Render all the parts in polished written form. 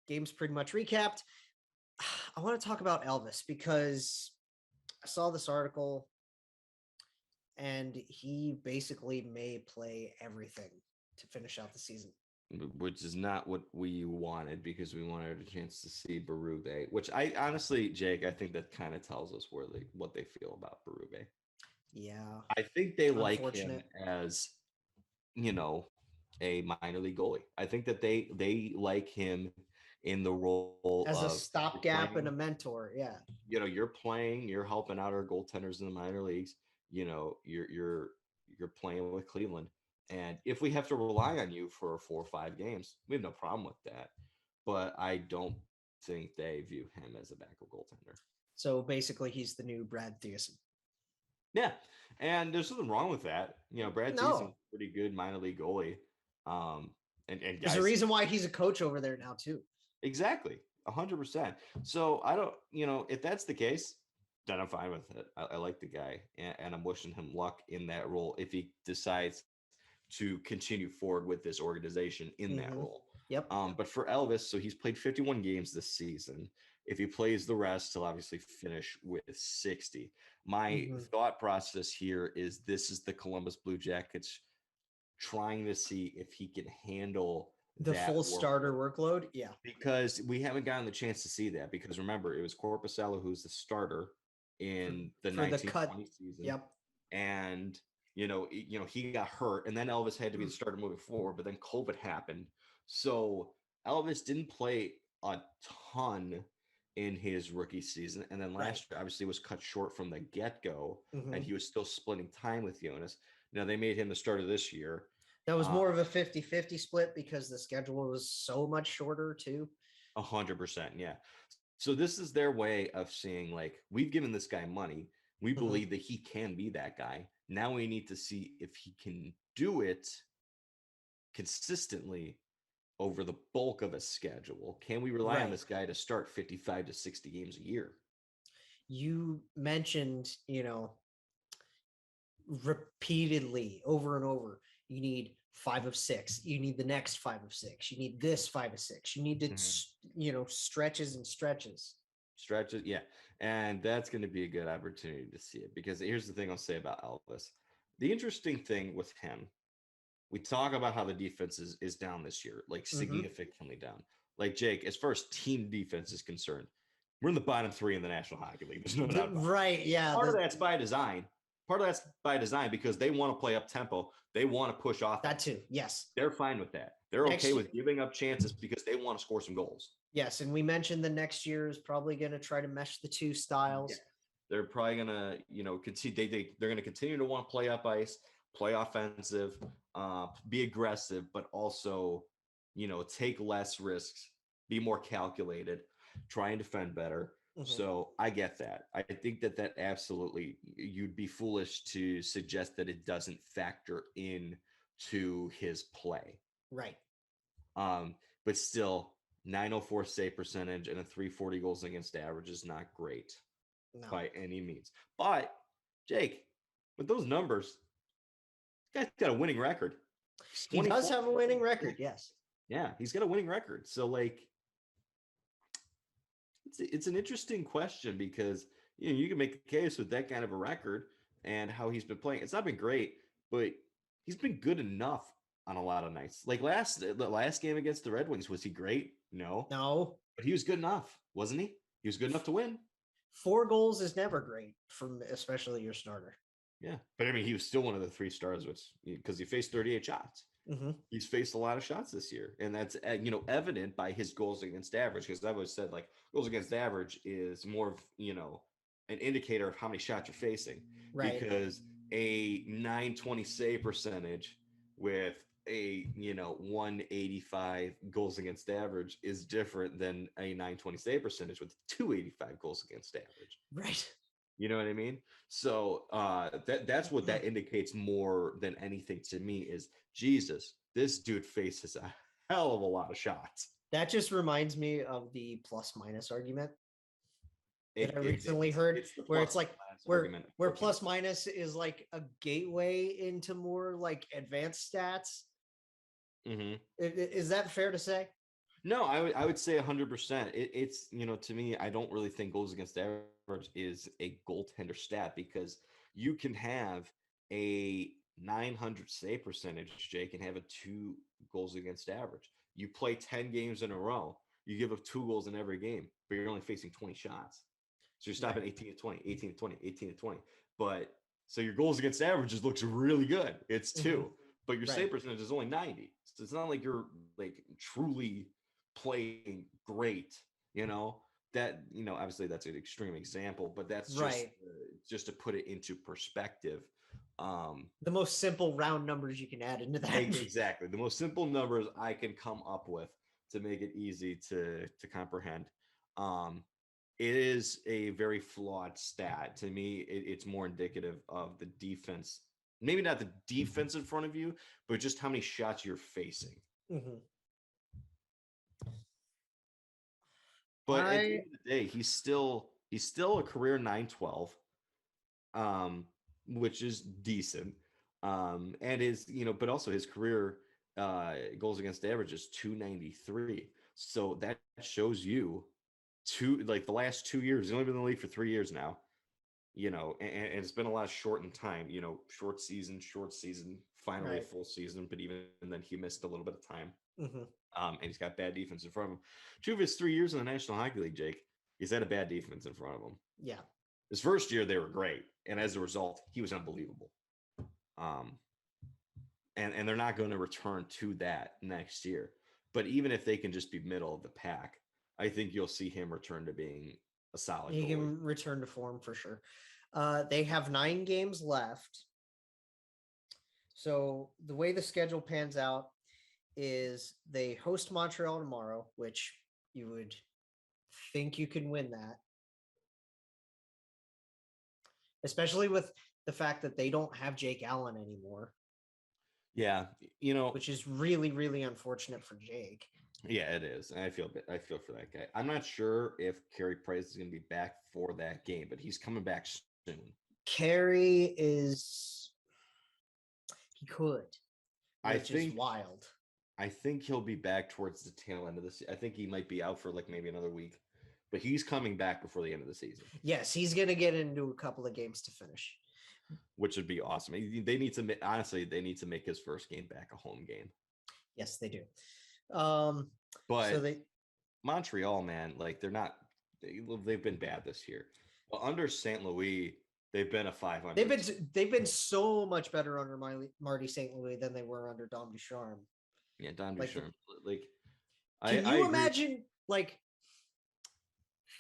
game's pretty much recapped. I want to talk about Elvis because I saw this article and he basically may play everything to finish out the season. which is not what we wanted because we wanted a chance to see Berube, which I honestly, Jake, I think that kind of tells us what they feel about Berube. Yeah, I think they like him unfortunate. as, you know, a minor league goalie. I think that they like him in the role of As a you're stopgap playing, and a mentor. Yeah. you're playing, you're helping out our goaltenders in the minor leagues. You're playing with Cleveland, and if we have to rely on you for 4 or 5 games, we have no problem with that. But I don't think they view him as a backup goaltender. So basically, he's the new Brad Thiessen. Yeah, and there's nothing wrong with that. Brad Thiessen's No, a pretty good minor league goalie. Um, and there's a guys, reason why he's a coach over there now, too. exactly, 100%. So I don't, if that's the case, then I'm fine with it. I like the guy, and I'm wishing him luck in that role if he decides to continue forward with this organization in that Mm-hmm. role. Yep. But for Elvis, so he's played 51 games this season. If he plays the rest, he'll obviously finish with 60. My Mm-hmm. thought process here is this is the Columbus Blue Jackets trying to see if he can handle The that full starter workload workload. Yeah. because we haven't gotten the chance to see that. Because remember, it was Corpusalo who's the starter For, in the for the cut. 1920 season, Yep. and he got hurt, and then Elvis had to be the starter moving forward. But then COVID happened, so Elvis didn't play a ton in his rookie season, and then Right. last year obviously was cut short from the get go, Mm-hmm. and he was still splitting time with Jonas. Now they made him the starter this year. That was Uh, more of a 50-50 split because the schedule was so much shorter, too. 100%, yeah. So this is their way of seeing like we've given this guy money. We Mm-hmm. believe that he can be that guy. Now we need to see if he can do it consistently over the bulk of a schedule. Can we rely on Right. this guy to start 55 to 60 games a year? You mentioned, repeatedly over and over, you need 5 of 6. You need the next 5 of 6. You need this 5 of 6. You need to, Mhm. stretches and stretches. Stretches, yeah. And that's going to be a good opportunity to see it because here's the thing I'll say about Elvis. The interesting thing with him, we talk about how the defense is down this year, like Mm-hmm. significantly down. Like Jake, as far as team defense is concerned, we're in the bottom three in the National Hockey League. There's no doubt about it. Right. Yeah. Part of that's by design. Part of that's by design because they want to play up tempo. They want to push That offense. too. Yes. They're fine with that. They're okay Next. with giving up chances because they want to score some goals. Yes. And we mentioned the next year is probably going to try to mesh the two Yeah. styles. They're probably gonna, continue. They're gonna continue to want to play up ice, play offensive, be aggressive, but also, take less risks, be more calculated, try and defend better. Mm-hmm. So I get that. I think that absolutely you'd be foolish to suggest that it doesn't factor in to his play. Right. But still, 904 save percentage and a 340 goals against average is not great No. by any means. But Jake, with those numbers, this guy's got a winning record. He does have a winning record. Yes. Yeah, he's got a winning record. So like, it's an interesting question because you can make a case with that kind of a record and how he's been playing. It's not been great, but he's been good enough on a lot of nights. Like the last game against the Red Wings, was he great? No. No. But he was good enough, wasn't he? He was good enough to win. 4 goals is never great from especially your starter. Yeah, but I mean, he was still one of the 3 stars, which because he faced 38 shots. Mm-hmm. He's faced a lot of shots this year, and that's evident by his goals against average. Because I've always said like goals against average is more of an indicator of how many shots you're facing. Right. Because a 920 save percentage with a 185 goals against average is different than a 920 save percentage with 285 goals against average. Right. You know what I mean? So that's what that indicates more than anything to me is Jesus, this dude faces a hell of a lot of shots. That just reminds me of the plus minus argument that I recently heard, where it's like where plus minus is like a gateway into more like advanced stats. Mm-hmm. Is that fair to say? No, I would say 100%. It's to me, I don't really think goals against average is a goaltender stat because you can have a 900 save percentage, Jake, and have a two goals against average. You play 10 games in a row, you give up two goals in every game, but you're only facing 20 shots. So you're stopping Right. 18 to 20, 18 to 20, 18 to 20. But so your goals against averages looks really good. It's Hmm. two, but your Right. save percentage is only 90. So it's not like you're like truly playing great, you know. That obviously that's an extreme example, but that's just Right. just to put it into perspective. Um, The most simple round numbers you can add into that. exactly the most simple numbers I can come up with to make it easy to comprehend. Um, it is a very flawed stat to me. It's more indicative of the defense, maybe not the defense in front of you, but just how many shots you're facing. Hmm. But at the I end of the day, he's still a career 912, um, which is decent. And but also his career goals against average is 293. So that shows you the last 2 years. He's only been in the league for 3 years now. And it's been a lot of shortened time. Short season, finally a right. full season, but even then he missed a little bit of time. Hmm. And he's got bad defense in front of him. 2 of his 3 years in the National Hockey League, Jake, he's had a bad defense in front of him. Yeah. His first year, they were great, and as a result, he was unbelievable. Um, and they're not going to return to that next year. But even if they can just be middle of the pack, I think you'll see him return to being a solid He goalie. can return to form for sure. They have 9 games left. So the way the schedule pans out is they host Montreal tomorrow, which you would think you can win that, especially with the fact that they don't have Jake Allen anymore, Yeah, which is really, really unfortunate for Jake. yeah, it is. And I feel for that guy. I'm not sure if Carey Price is going to be back for that game, but he's coming back soon. Carey he could, I which is think wild. I think he'll be back towards the tail end of this. I think he might be out for like maybe another week, but he's coming back before the end of the season, Yes, he's going to get into a couple of games to finish. which would be awesome. They need to honestly, they need to make his first game back a home game. Yes, they do. Um, so But they Montreal, man, like they've been bad this year. But under St. Louis, they've been a 500 team. they've been so much better under Marty St. Louis than they were under Dom Ducharme. Yeah, Don Like, Ducharme. Like can I you agree. imagine? Like,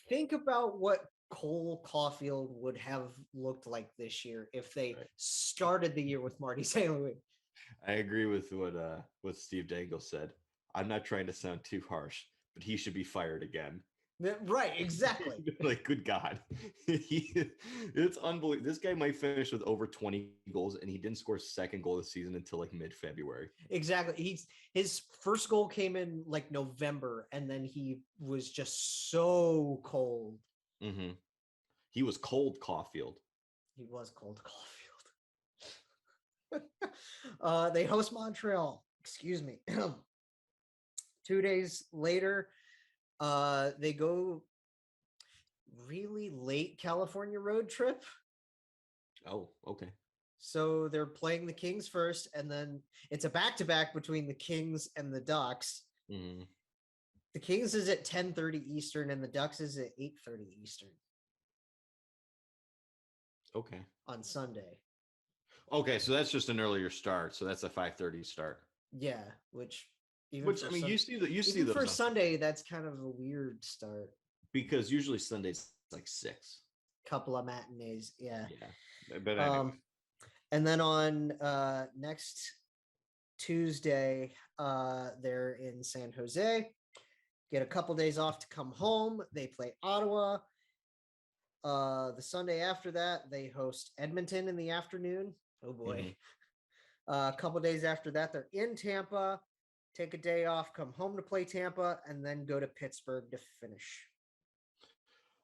think about what Cole Caulfield would have looked like this year if they Right. started the year with Marty St. Louis. I agree with what Steve Dangle said. I'm not trying to sound too harsh, but he should be fired again. Right, exactly. Like, good God. It's unbelievable. This guy might finish with over 20 goals, and he didn't score a second goal this season until like mid-February. Exactly. His first goal came in like November, and then he was just so cold. Mm-hmm. He was cold Caulfield. He was cold Caulfield. They host Montreal. Excuse me. 2 days later, they go really late California road trip. Oh, okay. So they're playing the Kings first, and then it's a back-to-back between the Kings and the Ducks. Mm, The Kings is at 10:30 Eastern, and the Ducks is at 8:30 Eastern okay. on Sunday. Okay, so that's just an earlier start. So that's a 5:30 start. Yeah, which even Which for I mean, you see even for those Sunday, that's kind of a weird start. because usually Sundays like 6. Couple of matinees, yeah. Yeah. But anyway. Um, and then on next Tuesday, they're in San Jose. Get a couple days off to come home. They play Ottawa. The Sunday after that, they host Edmonton in the afternoon. Oh boy. Mhm. A couple days after that, they're in Tampa. Take a day off, come home to play Tampa, and then go to Pittsburgh to finish.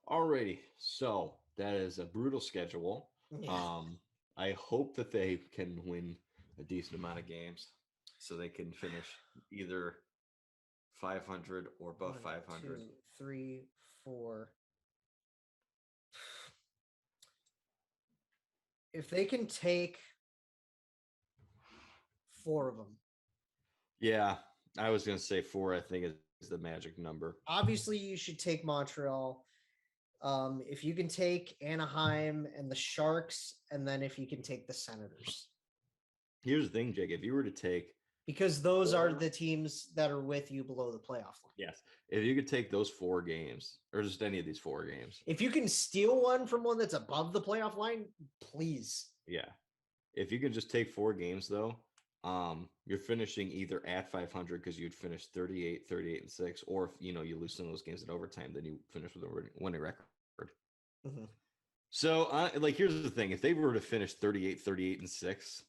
Alrighty. So that is a brutal schedule. Yeah. Um, I hope that they can win a decent amount of games so they can finish either 500 or above One, 500. 2, 3, 4. If they can take 4 of them, Yeah, I was gonna say 4. I think is the magic number. obviously you should take Montreal. If you can take Anaheim and the Sharks, and then if you can take the Senators, Here's the thing, Jake. If you were to take because those are 4, the teams that are with you below the playoff line. yes, if you could take those 4 games, or just any of these 4 games, If you can steal one from one that's above the playoff line, please. yeah. If you can just take 4 games though, you're finishing either at 500 because you'd finish 38, 38 and 6, or if you lose some of those games in overtime, then you finish with a winning record. Mm-hmm. So, like, here's the thing: if they were to finish 38, 38 and 6,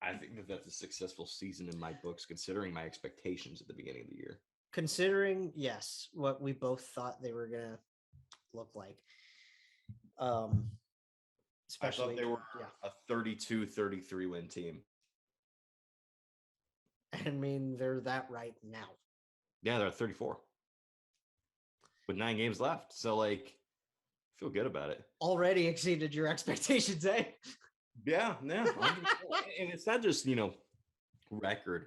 I think that that's a successful season in my books, considering my expectations at the beginning of the year. Considering, yes, what we both thought they were gonna look like. Especially, I thought they were a 32-33 win team. I mean, they're that right now. Yeah, they're at 34 with 9 games left. So, like, feel good about it. Already exceeded your expectations, eh? Yeah. And it's not just, record.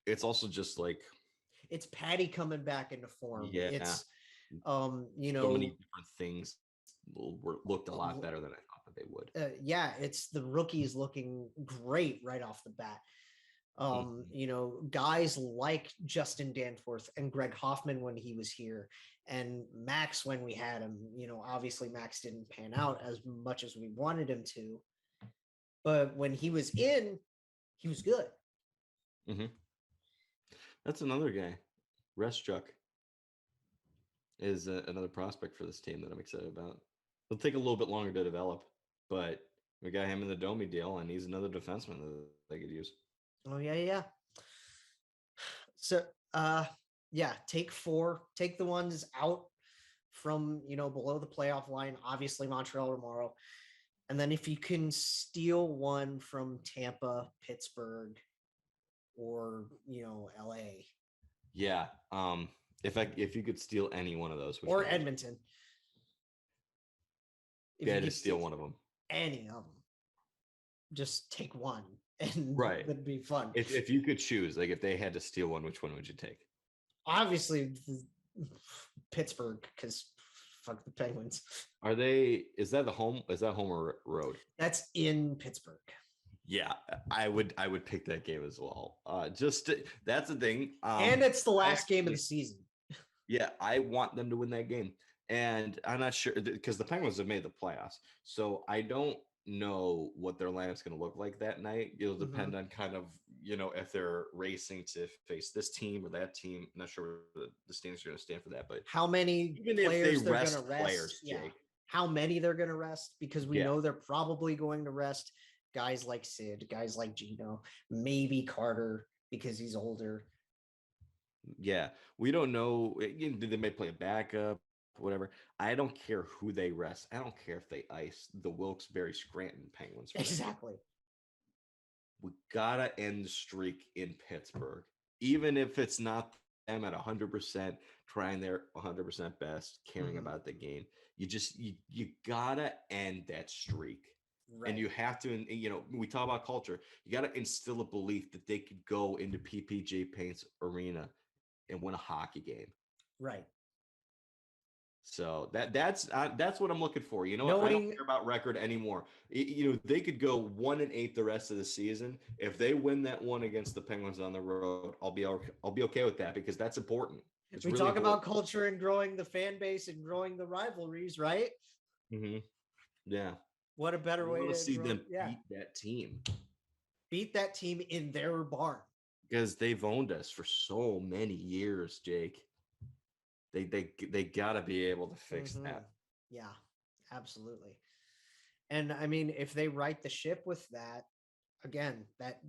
It's also just like it's Patty coming back into form. Yeah. It's so many different things looked a lot better than I thought that they would. Yeah, it's the rookies looking great right off the bat. Guys like Justin Danforth and Greg Hoffman when he was here, and Max when we had him. Obviously Max didn't pan out as much as we wanted him to, but when he was in, he was good. Mm-hmm. That's another guy. Reschuk is another prospect for this team that I'm excited about. It'll take a little bit longer to develop, but we got him in the Domi deal, and he's another defenseman that they could use. Oh, yeah. So, take 4. Take the ones out from, below the playoff line, obviously Montreal tomorrow. And then if you can steal one from Tampa, Pittsburgh, or, LA. Yeah. If you could steal any one of those. Or Edmonton. If you could steal one of them. Any of them. Just take one. And right, it'd be fun. If you could choose, like if they had to steal one, which one would you take? Obviously, Pittsburgh, because fuck the Penguins. Is that home or road? That's in Pittsburgh. Yeah, I would pick that game as well. That's the thing. And it's the last game of the season. Yeah, I want them to win that game, and I'm not sure because the Penguins have made the playoffs, so I don't know what their lineup's going to look like that night. It'll depend on kind of if they're racing to face this team or that team. I'm not sure where the standings are going to stand for that, but how many even players if they rest players, yeah. How many they're going to rest, because we know they're probably going to rest guys like Sid, guys like Gino, maybe Carter because he's older. Yeah, we don't know. They may play a backup, whatever. I don't care who they rest. I don't care if they ice the Wilkes-Barre Scranton Penguins. Exactly. We gotta end the streak in Pittsburgh, even if it's not them at 100%, trying their 100% best, caring about the game. You gotta end that streak. Right. And you have to, we talk about culture. You got to instill a belief that they could go into PPG Paints Arena and win a hockey game. Right. So that's what I'm looking for. I don't care about record anymore. They could go 1-8 the rest of the season. If they win that one against the Penguins on the road, I'll be okay with that, because that's important. We really talk about culture and growing the fan base and growing the rivalries, right? Mm-hmm. Yeah. What a better way to see them beat that team. Beat that team in their barn. Because they've owned us for so many years, Jake. They gotta be able to fix that. Yeah, absolutely. And I mean, if they right the ship with that, again, that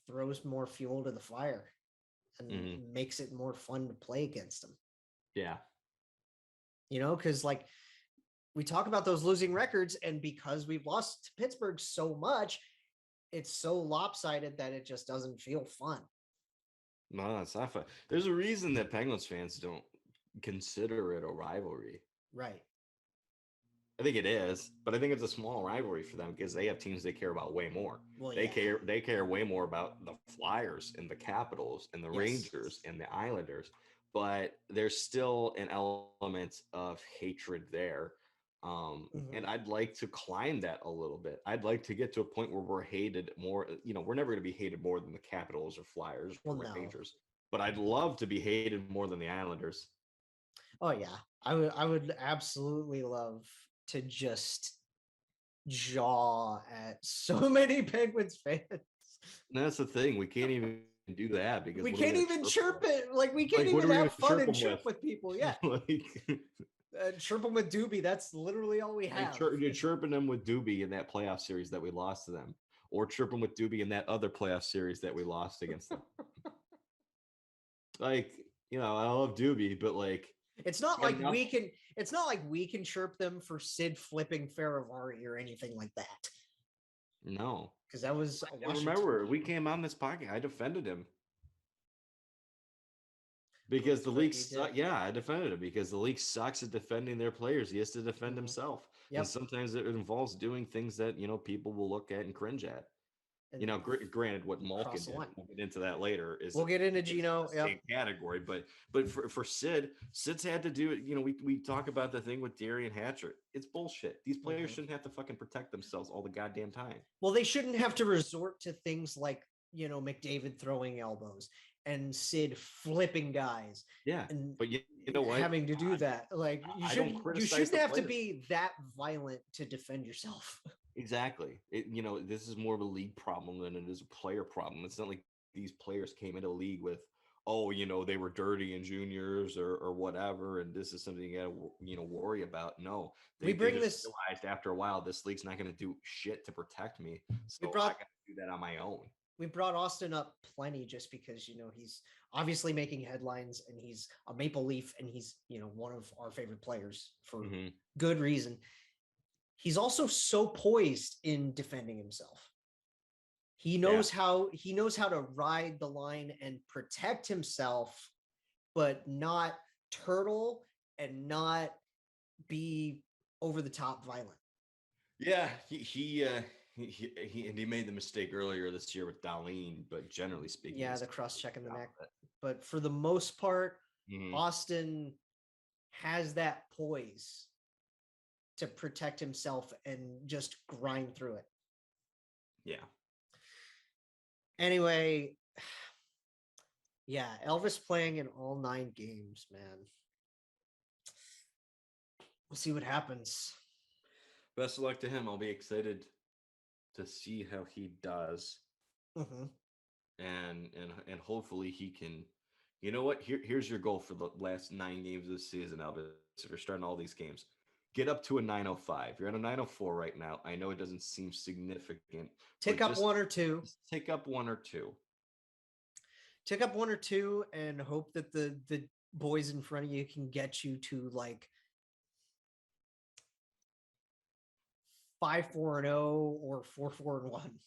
throws more fuel to the fire and makes it more fun to play against them. Yeah. Because like we talk about those losing records, and because we've lost to Pittsburgh so much, it's so lopsided that it just doesn't feel fun. No, it's not fun. There's a reason that Penguins fans don't consider it a rivalry. Right. I think it is, but I think it's a small rivalry for them because they have teams they care about way more. Well, They yeah. care way more about the Flyers and the Capitals and the Yes. Rangers and the Islanders, but there's still an element of hatred there. And Hmm. I'd like to climb that a little bit. I'd like to get to a point where we're hated more. We're never going to be hated more than the Capitals or Flyers Well, or no. Rangers, but I'd love to be hated more than the Islanders. Oh yeah. I would absolutely love to just jaw at so many Penguins fans. And that's the thing. We can't even do that because We what are we can't going to even chirp them chirp with? it. Like we can't Like, what are even we going have to fun chirp and them chirp with? with people. Yeah. like, Chirp them with Doobie. That's literally all we have. you're chirping them with Doobie in that playoff series that we lost to them, or chirping with Doobie in that other playoff series that we lost against them. Like, I love Doobie, but like, It's not got like enough. we can chirp them for Sid flipping Faravari or anything like that. No, Because that was a and Washington remember, we game. came on this podcast. I defended him Oh, because the that's right, league you did. sucks. Yeah, I defended him because the league sucks at defending their players. He has to defend Hmm. himself, and Yep. sometimes it involves doing things that people will look at and cringe at. And Granted, what Malkin cross the did, line. we'll get into that later, We'll get into Gino. the Yep. same category. But for Sid's had to do it. We talk about the thing with Darian Hatcher. It's bullshit. These players Hmm. shouldn't have to fucking protect themselves all the goddamn time. Well, they shouldn't have to resort to things like McDavid throwing elbows and Sid flipping guys Yeah, and but you know what? having to do that. Like I don't you criticize shouldn't the have to players. be that violent to defend yourself. Exactly. This is more of a league problem than it is a player problem. It's not like these players came into the league with, oh, they were dirty in juniors or whatever, and this is something you got to worry about. No, We they bring just this. realized after a while this league's not going to do shit to protect me, We so I brought got to do that on my own. we brought Austin up plenty just because he's obviously making headlines and he's a Maple Leaf and he's one of our favorite players for Hmm. good reason. He's also so poised in defending himself. Yeah, He knows how to ride the line and protect himself, but not turtle and not be over the top violent. yeah. He made the mistake earlier this year with Darlene, but generally speaking, Yeah, he's the done a cross pretty check in good the job neck. of it. But for the most part, Mhm. Austin has that poise to protect himself and just grind through it. Yeah. Anyway, yeah, Elvis playing in all 9 games, man. We'll see what happens. Best of luck to him. I'll be excited to see how he does, Mm-hmm. and hopefully he can. You know what? Here's your goal for the last 9 games of the season, Elvis. If you're starting all these games, get up to a 905. You're at a 904 right now. I know it doesn't seem significant, but Tick up one or two. just take up one or two. Tick up one or two, and hope that the boys in front of you can get you to like 5-4-0 or 4-4-1.